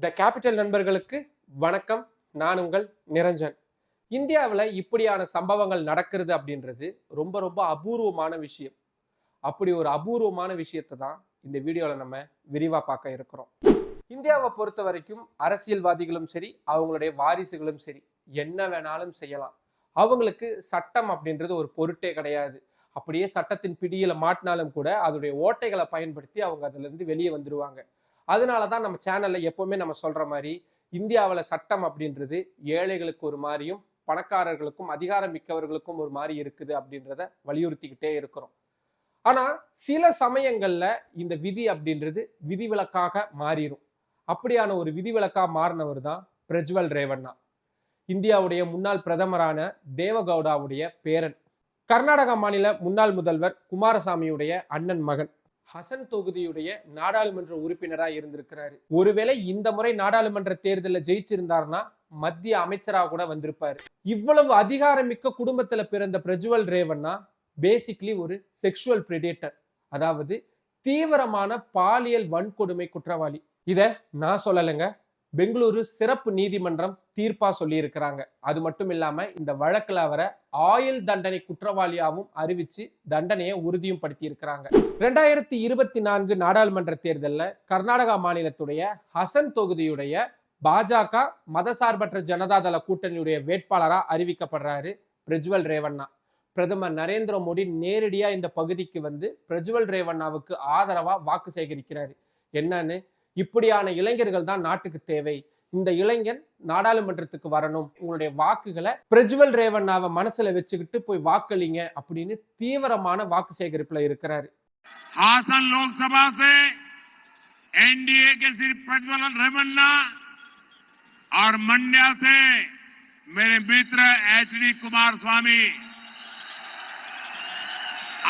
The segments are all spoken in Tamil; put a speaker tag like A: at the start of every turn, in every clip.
A: த கேபிட்டல் நண்பர்களுக்கு வணக்கம். நான் உங்கள் நிரஞ்சன். இந்தியாவில் இப்படியான சம்பவங்கள் நடக்கிறது அப்படின்றது ரொம்ப ரொம்ப அபூர்வமான விஷயம். அப்படி ஒரு அபூர்வமான விஷயத்தை தான் இந்த வீடியோவில் நம்ம விரிவாக பார்க்க இருக்கிறோம். இந்தியாவை பொறுத்த வரைக்கும் அரசியல்வாதிகளும் சரி, அவங்களுடைய வாரிசுகளும் சரி, என்ன வேணாலும் செய்யலாம். அவங்களுக்கு சட்டம் அப்படின்றது ஒரு பொருட்டே கிடையாது. அப்படியே சட்டத்தின் பிடியில மாட்டினாலும் கூட அதோடைய ஓட்டைகளை பயன்படுத்தி அவங்க அதுல இருந்து வெளியே வந்துருவாங்க. அதனாலதான் நம்ம சேனல்ல எப்பவுமே நம்ம சொல்ற மாதிரி இந்தியாவில சட்டம் அப்படின்றது ஏழைகளுக்கு ஒரு மாதிரியும் பணக்காரர்களுக்கும் அதிகாரம் மிக்கவர்களுக்கும் ஒரு மாதிரி இருக்குது அப்படின்றத வலியுறுத்திக்கிட்டே இருக்கிறோம். ஆனா சில சமயங்கள்ல இந்த விதி அப்படின்றது விதிவிலக்காக மாறிடும். அப்படியான ஒரு விதிவிலக்கா மாறினவர் தான் பிரஜ்வல் ரேவண்ணா. இந்தியாவுடைய முன்னாள் பிரதமரான தேவகவுடாவுடைய பேரன். கர்நாடகா மாநில முன்னாள் முதல்வர் குமாரசாமியுடைய அண்ணன் மகன். ஹசன் தொகுதியுடைய நாடாளுமன்ற உறுப்பினராக இருந்திருக்கிறாரு. ஒருவேளை இந்த முறை நாடாளுமன்ற தேர்தலில் ஜெயிச்சிருந்தாருன்னா மத்திய அமைச்சராக கூட வந்திருப்பாரு. இவ்வளவு அதிகாரமிக்க குடும்பத்துல பிறந்த பிரஜ்வல் ரேவண்ணா பேசிக்லி ஒரு செக்ஷுவல் பிரெடேட்டர், அதாவது தீவிரமான பாலியல் வன்கொடுமை குற்றவாளி. இத நான் சொல்லலைங்க, பெங்களூரு சிறப்பு நீதிமன்றம் தீர்ப்பா சொல்லி இருக்கிறாங்க. அது மட்டும் இல்லாம இந்த வழக்குல அவரை ஆயுள் தண்டனை குற்றவாளியாகவும் அறிவிச்சு தண்டனையை உறுதியும் படுத்தி இருக்கிறாங்க. 2024 நாடாளுமன்ற தேர்தலில் கர்நாடகா மாநிலத்துடைய ஹசன் தொகுதியுடைய பாஜக மதசார்பற்ற ஜனதாதள கூட்டணியுடைய வேட்பாளரா அறிவிக்கப்படுறாரு பிரஜ்வல் ரேவண்ணா. பிரதமர் நரேந்திர மோடி நேரடியா இந்த பகுதிக்கு வந்து பிரஜ்வல் ரேவண்ணாவுக்கு ஆதரவா வாக்கு சேகரிக்கிறாரு. என்னன்னு, இப்படியான இளைஞர்கள் தான் நாட்டுக்கு தேவை, இந்த இளைஞன் நாடாளுமன்றத்துக்கு வரணும், உங்களுடைய வாக்குகளை பிரஜ்வல் ரேவண்ணாவை மனசுல வச்சுக்கிட்டு போய் வாக்களிங்க அப்படின்னு தீவிரமான வாக்கு சேகரிப்புல இருக்கிறாரு.
B: हासन लोकसभा से एनडीए के श्री प्रज्वल रेवन्ना और मंड्या से मेरे मित्र एचडी कुमार स्वामी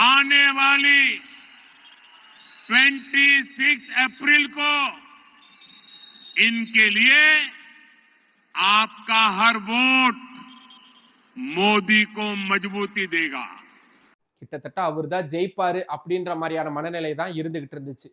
B: आने वाली 26 अप्रैल को इनके लिए आपका हर वोट मोदी को मजबूती देगा.
A: கிட்டத்தட்ட அவர் தான் ஜெயிப்பாரு அப்படின்ற மாதிரியான மனநிலை தான் இருந்துகிட்டு இருந்துச்சு.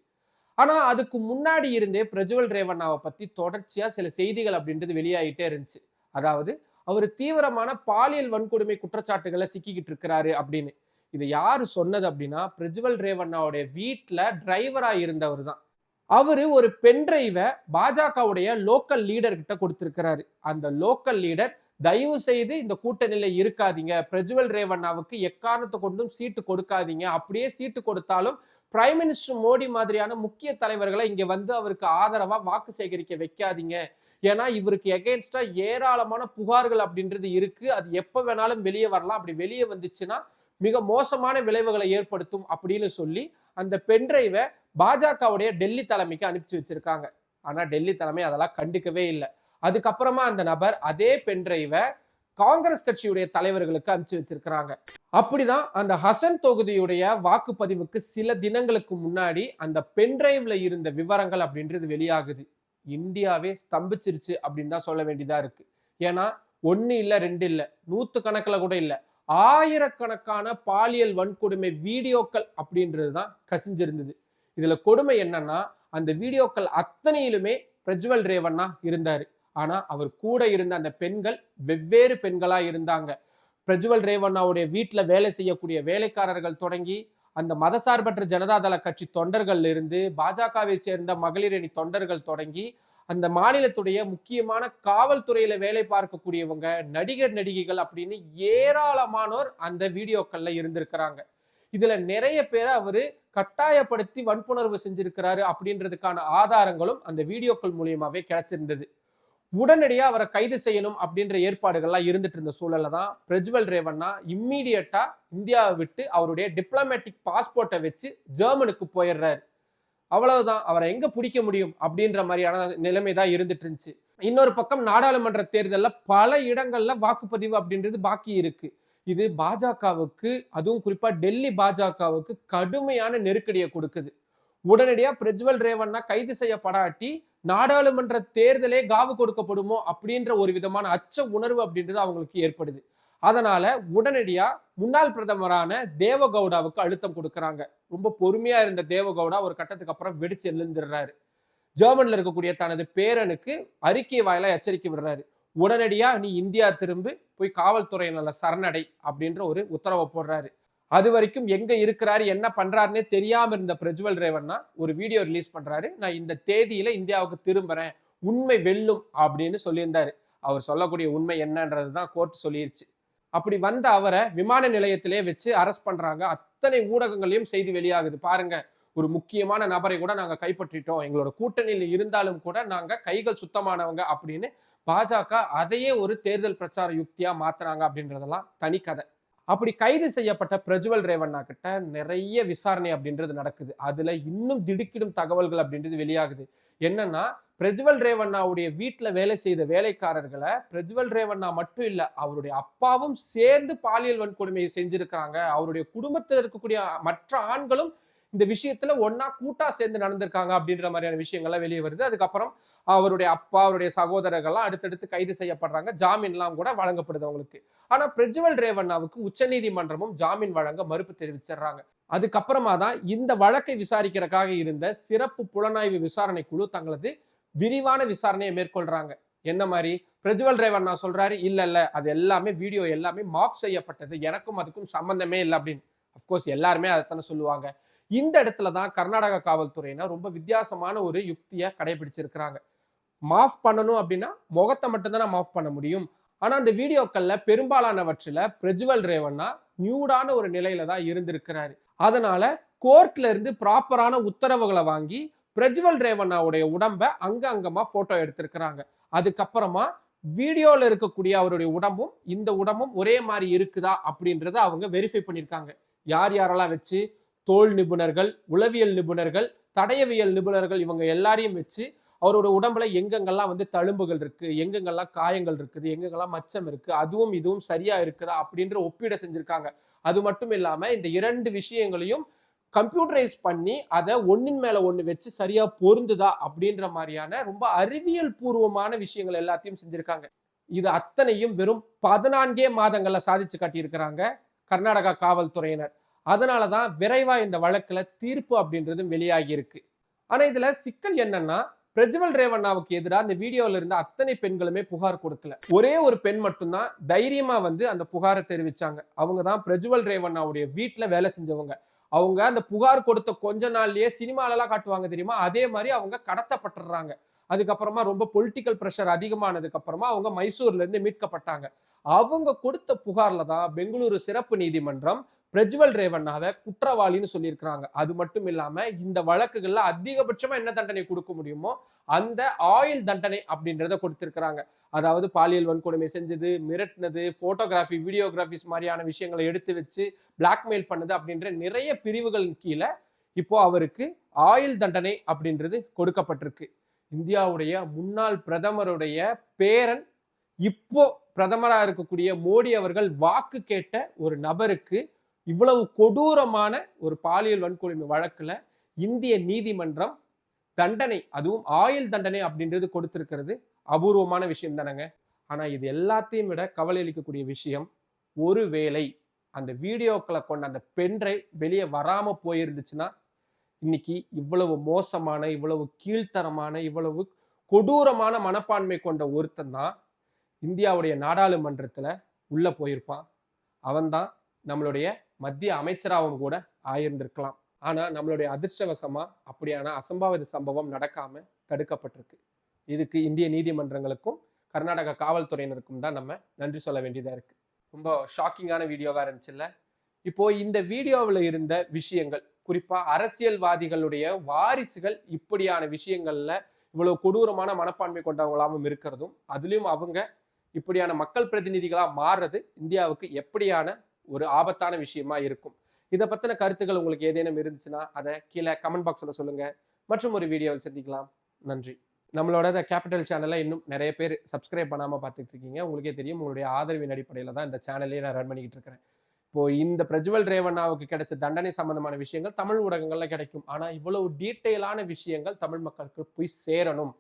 A: ஆனா அதுக்கு முன்னாடி இருந்தே பிரஜ்வல் ரேவண்ணாவை பத்தி தொடர்ச்சியா சில செய்திகள் அப்படின்றது வெளியாயிட்டே இருந்துச்சு. அதாவது அவர் தீவிரமான பாலியல் வன்கொடுமை குற்றச்சாட்டுகளை சிக்கிக்கிட்டு இருக்கிறாரு அப்படின்னு. இது யாரு சொன்னது அப்படின்னா, பிரஜ்வல் ரேவண்ணாவுடைய வீட்டுல டிரைவரா இருந்தவர் தான். அவரு ஒரு பென்டிரைவை பாஜகவுடைய லோக்கல் லீடர் கிட்ட கொடுத்திருக்கிறாரு. அந்த லோக்கல் லீடர், தயவு செய்து இந்த கூட்டணியில இருக்காதீங்க, பிரஜ்வல் ரேவண்ணாவுக்கு எக்காரணத்தை கொண்டும் சீட்டு கொடுக்காதீங்க, அப்படியே சீட்டு கொடுத்தாலும் பிரைம் மினிஸ்டர் மோடி மாதிரியான முக்கிய தலைவர்களை இங்க வந்து அவருக்கு ஆதரவா வாக்கு சேகரிக்க வைக்காதீங்க, ஏன்னா இவருக்கு எகென்ஸ்டா ஏராளமான புகார்கள் அப்படின்றது இருக்கு, அது எப்ப வேணாலும் வெளியே வரலாம், அப்படி வெளியே வந்துச்சுன்னா மிக மோசமான விளைவுகளை ஏற்படுத்தும் அப்படின்னு சொல்லி அந்த பென்டிரைவை பாஜகவுடைய டெல்லி தலைமைக்கு அனுப்பிச்சு வச்சிருக்காங்க. ஆனா டெல்லி தலைமை அதெல்லாம் கண்டுக்கவே இல்லை. அதுக்கப்புறமா அந்த நபர் அதே பென்டிரைவை காங்கிரஸ் கட்சியுடைய தலைவர்களுக்கு அனுப்பிச்சு வச்சிருக்கிறாங்க. அப்படிதான் அந்த ஹசன் தொகுதியுடைய வாக்குப்பதிவுக்கு சில தினங்களுக்கு முன்னாடி அந்த பென்டிரைவ்ல இருந்த விவரங்கள் அப்படின்றது வெளியாகுது. இந்தியாவே ஸ்தம்பிச்சிருச்சு அப்படின்னு தான் சொல்ல வேண்டியதா இருக்கு. ஏன்னா 1 இல்ல 2 இல்ல, 100 கணக்கில் கூட இல்ல, ஆயிரக்கணக்கான பாலியல் வன்கொடுமை வீடியோக்கள் அப்படின்றது தான் கசிஞ்சிருந்தது. இதுல கொடுமை என்னன்னா, அந்த வீடியோக்கள் அத்தனையிலுமே பிரஜ்வல் ரேவண்ணா இருந்தாரு. ஆனா அவர் கூட இருந்த அந்த பெண்கள் வெவ்வேறு பெண்களா இருந்தாங்க. பிரஜ்வல் ரேவண்ணாவுடைய வீட்டுல வேலை செய்யக்கூடிய வேலைக்காரர்கள் தொடங்கி, அந்த மதசார்பற்ற ஜனதாதள கட்சி தொண்டர்கள் இருந்து, பாஜகவை சேர்ந்த மகளிர் அணி தொண்டர்கள் தொடங்கி, அந்த மாநிலத்துடைய முக்கியமான காவல்துறையில வேலை பார்க்கக்கூடியவங்க, நடிகர் நடிகைகள் அப்படின்னு ஏராளமானோர் அந்த வீடியோக்கள்ல இருந்திருக்கிறாங்க. இதுல நிறைய பேரை அவரு கட்டாயப்படுத்தி வன்புணர்வு செஞ்சிருக்கிறாரு அப்படின்றதுக்கான ஆதாரங்களும் அந்த வீடியோக்கள் மூலியமாவே கிடைச்சிருந்தது. உடனடியா அவரை கைது செய்யணும் அப்படின்ற ஏற்பாடுகள்லாம் இருந்துட்டு இருந்த சூழல்ல தான் பிரஜ்வல் ரேவண்ணா இம்மீடியட்டா இந்தியாவை விட்டு அவருடைய டிப்ளமேட்டிக் பாஸ்போர்ட்டை வச்சு ஜெர்மனுக்கு போயிடுறாரு. அவ்வளவுதான், அவரை எங்க பிடிக்க முடியும் அப்படின்ற மாதிரியான நிலைமை தான் இருந்துட்டு இருந்துச்சு. இன்னொரு பக்கம் நாடாளுமன்ற தேர்தலில் பல இடங்கள்ல வாக்குப்பதிவு அப்படின்றது பாக்கி இருக்கு. இது பாஜகவுக்கு, அதுவும் குறிப்பா டெல்லி பாஜகவுக்கு கடுமையான நெருக்கடியை கொடுக்குது. உடனடியா பிரஜ்வல் ரேவண்ணா கைது செய்யப்படாட்டி நாடாளுமன்ற தேர்தலே காவு கொடுக்கப்படுமோ அப்படின்ற ஒரு விதமான அச்ச உணர்வு அப்படின்றது அவங்களுக்கு ஏற்படுது. அதனால உடனடியா முன்னாள் பிரதமரான தேவகவுடாவுக்கு அழுத்தம் கொடுக்கறாங்க. ரொம்ப பொறுமையா இருந்த தேவகவுடா ஒரு கட்டத்துக்கு அப்புறம் வெடிச்சு எழுந்துடுறாரு. ஜெர்மன்ல இருக்கக்கூடிய தனது பேரனுக்கு அறிக்கை வாயிலா எச்சரிக்கை விடுறாரு. உடனடியா நீ இந்தியா திரும்பி போய் காவல்துறையினர்ல சரணடை அப்படின்ற ஒரு உத்தரவை போடுறாரு. அது வரைக்கும் எங்க இருக்கிறாரு என்ன பண்றாருன்னே தெரியாம இருந்த பிரஜ்வல் ரேவண்ணா ஒரு வீடியோ ரிலீஸ் பண்றாரு. நான் இந்த தேதியில இந்தியாவுக்கு திரும்புறேன், உண்மை வெல்லும் அப்படின்னு சொல்லியிருந்தாரு. அவர் சொல்லக்கூடிய உண்மை என்னன்றதுதான் கோர்ட் சொல்லிருச்சு. அப்படி வந்த அவரை விமான நிலையத்திலே வச்சு அரெஸ்ட் பண்றாங்க. அத்தனை ஊடகங்களையும் செய்தி வெளியாகுது. பாருங்க, ஒரு முக்கியமான நபரை கூட நாங்க கைப்பற்றிட்டோம், எங்களோட கூட்டணியில் இருந்தாலும் கூட நாங்க கைகள் சுத்தமானவங்க அப்படின்னு பாஜக அதையே ஒரு தேர்தல் பிரச்சார யுக்தியா மாத்துறாங்க அப்படின்றதெல்லாம் தனி கதை. அப்படி கைது செய்யப்பட்ட பிரஜ்வல் ரேவண்ணா கிட்ட நிறைய விசாரணை அப்படின்றது நடக்குது. அதுல இன்னும் திடுக்கிடும் தகவல்கள் அப்படின்றது வெளியாகுது. என்னன்னா, பிரஜ்வல் ரேவண்ணாவுடைய வீட்டுல வேலை செய்த வேலைக்காரர்களை பிரஜ்வல் ரேவண்ணா மட்டும் இல்ல, அவருடைய அப்பாவும் சேர்ந்து பாலியல் வன்கொடுமையை செஞ்சிருக்கிறாங்க. அவருடைய குடும்பத்தில் இருக்கக்கூடிய மற்ற ஆண்களும் இந்த விஷயத்துல ஒன்னா கூட்டா சேர்ந்து நடந்திருக்காங்க அப்படின்ற மாதிரியான விஷயங்கள்லாம் வெளியே வருது. அதுக்கப்புறம் அவருடைய அப்பா, அவருடைய சகோதரர்கள்லாம் அடுத்தடுத்து கைது செய்யப்படுறாங்க. ஜாமீன்லாம் கூட வழங்கப்படுது அவங்களுக்கு. ஆனா பிரஜ்வல் ரேவண்ணாவுக்கு உச்சநீதிமன்றமும் ஜாமீன் வழங்க மறுப்பு தெரிவிச்சிடுறாங்க. அதுக்கப்புறமா தான் இந்த வழக்கை விசாரிக்கிறதுக்காக இருந்த சிறப்பு புலனாய்வு விசாரணை குழு தங்களது விரிவான விசாரணையை மேற்கொள்றாங்க. என்ன மாதிரி? பிரஜ்வல் ரேவண்ணா சொல்றாரு, இல்ல அது எல்லாமே வீடியோ எல்லாமே மாஃப் செய்யப்பட்டது, எனக்கும் அதுக்கும் சம்பந்தமே இல்லை அப்படின்னு. அப்கோர்ஸ் எல்லாருமே அதைத்தானே சொல்லுவாங்க. இந்த இடத்துல தான் கர்நாடக காவல்துறையினர் ரொம்ப வித்தியாசமான ஒரு யுக்தியை கடைபிடிச்சிருக்கிறாங்க. மாஃப் பண்ணணும் அப்படின்னா முகத்தை மட்டும்தானே மாஃப் பண்ண முடியும். ஆனா அந்த வீடியோக்கள்ல பெரும்பாலானவற்றில பிரஜ்வல் ரேவண்ணா நியூடான ஒரு நிலையில தான் இருந்திருக்கிறாரு. அதனால கோர்ட்ல இருந்து ப்ராப்பரான உத்தரவுகளை வாங்கி பிரஜ்வல் ரேவண்ணாவுடைய உடம்ப அங்கமா போட்டோ எடுத்திருக்கிறாங்க. அதுக்கப்புறமா வீடியோல இருக்கக்கூடிய அவருடைய உடம்பும் இந்த உடம்பும் ஒரே மாதிரி இருக்குதா அப்படின்றத அவங்க வெரிஃபை பண்ணியிருக்காங்க. யார் யாரெல்லாம் வச்சு? தோல் நிபுணர்கள், உளவியல் நிபுணர்கள், தடயவியல் நிபுணர்கள், இவங்க எல்லாரையும் வச்சு அவரோட உடம்புல எங்கெங்கெல்லாம் தழும்புகள் இருக்கு, எங்கெங்கெல்லாம் காயங்கள் இருக்குது, எங்கெங்கெல்லாம் மச்சம் இருக்கு, அதுவும் இதுவும் சரியா இருக்குதா அப்படின்ற ஒப்பீடு செஞ்சிருக்காங்க. அது மட்டும் இல்லாம இந்த 2 விஷயங்களையும் கம்ப்யூட்டரைஸ் பண்ணி அதை ஒன்னின் மேல ஒண்ணு வச்சு சரியா பொருந்துதா அப்படின்ற மாதிரியான ரொம்ப அறிவியல் பூர்வமான விஷயங்கள் எல்லாத்தையும் செஞ்சிருக்காங்க. இது அத்தனையும் வெறும் 14 மாதங்கள்ல சாதிச்சு காட்டியிருக்கிறாங்க கர்நாடகா காவல்துறையினர். அதனாலதான் விரைவா இந்த வழக்குல தீர்ப்பு அப்படின்றதும் வெளியாகி இருக்கு. ஆனா இதுல சிக்கல் என்னன்னா, பிரஜ்வல் ரேவண்ணாவுக்கு எதிராக அந்த வீடியோல இருந்த அத்தனை பெண்களுமே புகார் கொடுக்கல. ஒரே ஒரு பெண் மட்டும்தான் தைரியமா அந்த புகாரை தெரிவிச்சாங்க. அவங்க தான் பிரஜ்வல் ரேவண்ணாவுடைய வீட்டுல வேலை செஞ்சவங்க. அவங்க அந்த புகார் கொடுத்த கொஞ்ச நாள்லயே சினிமாலெல்லாம் காட்டுவாங்க தெரியுமா, அதே மாதிரி அவங்க கடத்தப்பட்டுறாங்க. அதுக்கப்புறமா ரொம்ப பொலிட்டிக்கல் பிரஷர் அதிகமானதுக்கு அப்புறமா அவங்க மைசூர்ல இருந்து மீட்கப்பட்டாங்க. அவங்க கொடுத்த புகார்ல தான் பெங்களூரு சிறப்பு நீதிமன்றம் பிரஜ்வல் ரேவண்ணாவை குற்றவாளின்னு சொல்லியிருக்கிறாங்க. அது மட்டும் இல்லாம இந்த வழக்குகள்ல அதிகபட்சமா என்ன தண்டனை கொடுக்க முடியுமோ அந்த ஆயுள் தண்டனை அப்படின்றத கொடுத்திருக்கிறாங்க. அதாவது பாலியல் வன்கொடுமை செஞ்சது, மிரட்டினது, போட்டோகிராஃபி, வீடியோகிராபிஸ் மாதிரியான விஷயங்களை எடுத்து வச்சு பிளாக்மெயில் பண்ணது அப்படின்ற நிறைய பிரிவுகளின் கீழே இப்போ அவருக்கு ஆயுள் தண்டனை அப்படின்றது கொடுக்கப்பட்டிருக்கு. இந்தியாவுடைய முன்னாள் பிரதமருடைய பேரன், இப்போ பிரதமரா இருக்கக்கூடிய மோடி அவர்கள் வாக்கு கேட்ட ஒரு நபருக்கு இவ்வளவு கொடூரமான ஒரு பாலியல் வன்கொடுமை வழக்குல இந்திய நீதிமன்றம் தண்டனை, அதுவும் ஆயுள் தண்டனை அப்படின்றது கொடுத்திருக்கிறது அபூர்வமான விஷயம் தானங்க. ஆனா இது எல்லாத்தையும் விட கவலை அளிக்கக்கூடிய விஷயம், ஒருவேளை அந்த வீடியோக்களை கொண்ட அந்த பென்ட்ரைவ் வெளியே வராம போயிருந்துச்சுன்னா இன்னைக்கு இவ்வளவு மோசமான, இவ்வளவு கீழ்த்தரமான, இவ்வளவு கொடூரமான மனப்பான்மை கொண்ட ஒருத்தன் தான் இந்தியாவுடைய நாடாளுமன்றத்துல உள்ள போயிருப்பான். அவன்தான் நம்மளுடைய மத்திய அமைச்சராகவும் கூட ஆயிருந்திருக்கலாம். ஆனா நம்மளுடைய அதிர்ஷ்டவசமா அப்படியான அசம்பாவித சம்பவம் நடக்காம தடுக்கப்பட்டிருக்கு. இதுக்கு இந்திய நீதிமன்றங்களுக்கும் கர்நாடக காவல்துறையினருக்கும் தான் நம்ம நன்றி சொல்ல வேண்டியதா இருக்கு. ரொம்ப ஷாக்கிங்கான வீடியோவா இருந்துச்சுல்ல. இப்போ இந்த வீடியோவில் இருந்த விஷயங்கள், குறிப்பா அரசியல்வாதிகளுடைய வாரிசுகள் இப்படியான விஷயங்கள்ல இவ்வளவு கொடூரமான மனப்பான்மை கொண்டவங்களாகவும் இருக்கிறதும், அதுலயும் அவங்க இப்படியான மக்கள் பிரதிநிதிகளா மாறுறது இந்தியாவுக்கு எப்படியான ஒரு ஆபத்தான விஷயமா இருக்கும். இதை பத்தின கருத்துக்கள் உங்களுக்கு ஏதேனும் இருந்துச்சுன்னா அதை கீழே கமெண்ட் பாக்ஸ்ல சொல்லுங்க. மற்றும் ஒரு வீடியோவில் சந்திக்கலாம். நன்றி. நம்மளோட கேபிட்டல் சேனலை இன்னும் நிறைய பேர் சப்ஸ்கிரைப் பண்ணாம பார்த்துட்டு இருக்கீங்க. உங்களுக்கே தெரியும், உங்களுடைய ஆதரவின் அடிப்படையில தான் இந்த சேனலையே நான் ரன் பண்ணிக்கிட்டு இருக்கிறேன். இப்போ இந்த பிரஜ்வல் ரேவண்ணாவுக்கு கிடைச்ச தண்டனை சம்பந்தமான விஷயங்கள் தமிழ் ஊடகங்கள்ல கிடைக்கும். ஆனா இவ்வளவு டீட்டெயிலான விஷயங்கள் தமிழ் மக்களுக்கு போய் சேரணும்.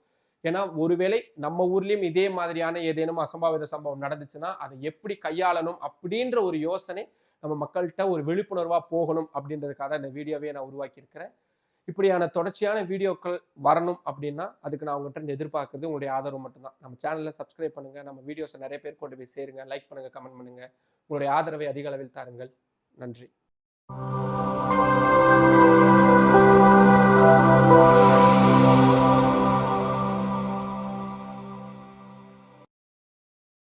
A: ஏன்னா ஒருவேளை நம்ம ஊர்லயும் இதே மாதிரியான ஏதேனும் அசம்பாவித சம்பவம் நடந்துச்சுன்னா அதை எப்படி கையாளணும் அப்படின்ற ஒரு யோசனை நம்ம மக்கள்கிட்ட ஒரு விழிப்புணர்வா போகணும் அப்படின்றதுக்காக இந்த வீடியோவே நான் உருவாக்கி இருக்கிறேன். இப்படியான தொடர்ச்சியான வீடியோக்கள் வரணும் அப்படின்னா அதுக்கு நான் உங்கள்கிட்ட இருந்து எதிர்பார்க்கறது உங்களுடைய ஆதரவு மட்டும்தான். நம்ம சேனலை சப்ஸ்கிரைப் பண்ணுங்க, நம்ம வீடியோஸை நிறைய பேர் கொண்டு போய் சேருங்க, லைக் பண்ணுங்க, கமெண்ட் பண்ணுங்க. உங்களுடைய ஆதரவை அதிக அளவில் தாருங்கள். நன்றி.